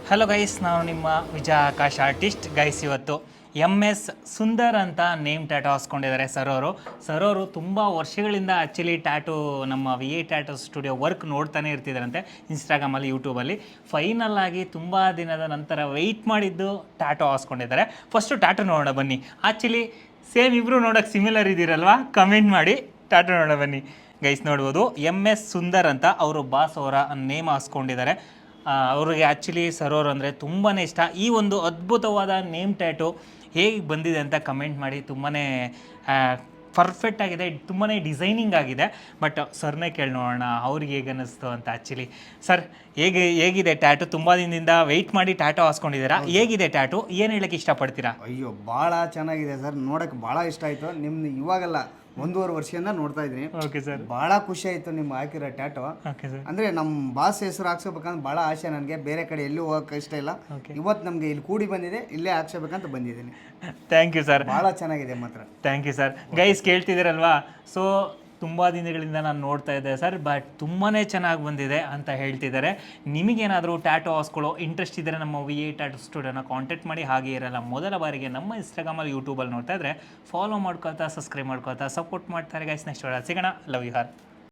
Hello guys, ನಾನು ನಿಮ್ಮ ವಿಜಯ Akash artist. Guys, ಇವತ್ತು MS ಸುಂದರ್ ಅಂತ ನೇಮ್ ಟ್ಯಾಟೋ ಹಾಸ್ಕೊಂಡಿದ್ದಾರೆ ಸರ್ ಅವರು ತುಂಬ ವರ್ಷಗಳಿಂದ ಆ್ಯಕ್ಚುಲಿ ಟ್ಯಾಟೋ ನಮ್ಮ VA ಟ್ಯಾಟೋ ಸ್ಟುಡಿಯೋ ವರ್ಕ್ ನೋಡ್ತಾನೆ ಇರ್ತಿದ್ದಾರಂತೆ ಇನ್ಸ್ಟಾಗ್ರಾಮಲ್ಲಿ, ಯೂಟ್ಯೂಬಲ್ಲಿ. ಫೈನಲ್ ಆಗಿ ತುಂಬ ದಿನದ ನಂತರ ವೆಯ್ಟ್ ಮಾಡಿದ್ದು ಟ್ಯಾಟೋ ಹಾಸ್ಕೊಂಡಿದ್ದಾರೆ. ಫಸ್ಟು ಟ್ಯಾಟೋ ನೋಡೋಣ ಬನ್ನಿ. ಆ್ಯಕ್ಚುಲಿ ಸೇಮ್ ಇಬ್ಬರು ನೋಡೋಕ್ಕೆ ಸಿಮಿಲರ್ ಇದ್ದೀರಲ್ವಾ? ಕಮೆಂಟ್ ಮಾಡಿ, ಟ್ಯಾಟೋ ನೋಡೋಣ ಬನ್ನಿ. ಗೈಸ್ ನೋಡ್ಬೋದು, MS ಸುಂದರ್ ಅಂತ ಅವರು ಬಾಸ್ ಅವರ ನೇಮ್ ಹಾಸ್ಕೊಂಡಿದ್ದಾರೆ. ಅವ್ರಿಗೆ ಆ್ಯಕ್ಚುಲಿ ಸರೋರು ಅಂದರೆ ತುಂಬಾ ಇಷ್ಟ. ಈ ಒಂದು ಅದ್ಭುತವಾದ ನೇಮ್ ಟ್ಯಾಟೋ ಹೇಗೆ ಬಂದಿದೆ ಅಂತ ಕಮೆಂಟ್ ಮಾಡಿ. ತುಂಬಾ ಪರ್ಫೆಕ್ಟ್ ಆಗಿದೆ, ತುಂಬಾ ಡಿಸೈನಿಂಗ್ ಆಗಿದೆ. ಬಟ್ ಸರ್ನೇ ಕೇಳಿ ನೋಡೋಣ ಅವ್ರಿಗೆ ಹೇಗೆ ಅನ್ನಿಸ್ತು ಅಂತ. ಆ್ಯಕ್ಚುಲಿ ಸರ್, ಹೇಗಿದೆ ಟ್ಯಾಟೋ? ತುಂಬ ದಿನದಿಂದ ವೆಯ್ಟ್ ಮಾಡಿ ಟ್ಯಾಟೋ ಹಾಸ್ಕೊಂಡಿದ್ದೀರಾ. ಹೇಗಿದೆ ಟ್ಯಾಟೋ? ಏನು ಹೇಳಕ್ಕೆ ಇಷ್ಟಪಡ್ತೀರಾ? ಅಯ್ಯೋ, ಭಾಳ ಚೆನ್ನಾಗಿದೆ ಸರ್. ನೋಡೋಕ್ಕೆ ಭಾಳ ಇಷ್ಟ ಆಯಿತು. ನಿಮ್ದು ಇವಾಗೆಲ್ಲ 1.5 ವರ್ಷದಿಂದ ನೋಡ್ತಾ ಇದ್ದೀನಿ. Okay sir. ಭಾಳ ಖುಷಿ ಆಯಿತು ನಿಮ್ಮ ಹಾಕಿರೋ ಟ್ಯಾಟೋ. Okay sir. ಅಂದರೆ ನಮ್ಮ ಬಾಸ್ ಹೆಸರು ಹಾಕ್ಸ್ಬೇಕಂತ ಭಾಳ ಆಸೆ ನನಗೆ. ಬೇರೆ ಕಡೆ ಎಲ್ಲೂ ಹೋಗೋಕ್ಕೆ ಇಷ್ಟ ಇಲ್ಲ. ಇವತ್ತು ನಮಗೆ ಇಲ್ಲಿ ಕೂಡಿ ಬಂದಿದೆ, ಇಲ್ಲೇ ಹಾಕ್ಸ್ಬೇಕಂತ ಬಂದಿದ್ದೀನಿ. Thank you sir. ಭಾಳ ಚೆನ್ನಾಗಿದೆ ಮಾತ್ರ. Thank you sir. ಗೈಸ್ ಕೇಳ್ತಿದ್ದೀರಲ್ವಾ? ಸೊ ತುಂಬ ದಿನಗಳಿಂದ ನಾನು ನೋಡ್ತಾ ಇದ್ದೆ ಸರ್, ಬಟ್ ತುಂಬಾ ಚೆನ್ನಾಗಿ ಬಂದಿದೆ ಅಂತ ಹೇಳ್ತಿದ್ದಾರೆ. ನಿಮಗೇನಾದರೂ ಟ್ಯಾಟೋ ಹಾಸ್ಕೊಳ್ಳೋ ಇಂಟ್ರೆಸ್ಟ್ ಇದ್ದರೆ ನಮ್ಮ VA ಟ್ಯಾಟೋ ಸ್ಟುಡಿಯೋನ ಕಾಂಟ್ಯಾಕ್ಟ್ ಮಾಡಿ. ಹಾಗೆ ಇರಲ್ಲ, ಮೊದಲ ಬಾರಿಗೆ ನಮ್ಮ ಇನ್ಸ್ಟಾಗ್ರಾಮಲ್ಲಿ, ಯೂಟ್ಯೂಬಲ್ಲಿ ನೋಡ್ತಾ ಇದ್ದರೆ ಫಾಲೋ ಮಾಡ್ಕೊಳ್ತಾ, ಸಬ್ಸ್ಕ್ರೈಬ್ ಮಾಡ್ಕೊಳ್ತಾ ಸಪೋರ್ಟ್ ಮಾಡ್ತಾರೆ ಗೈಸ್. ನೆಕ್ಸ್ಟ್ ಸಿಗೋಣ. Love you R.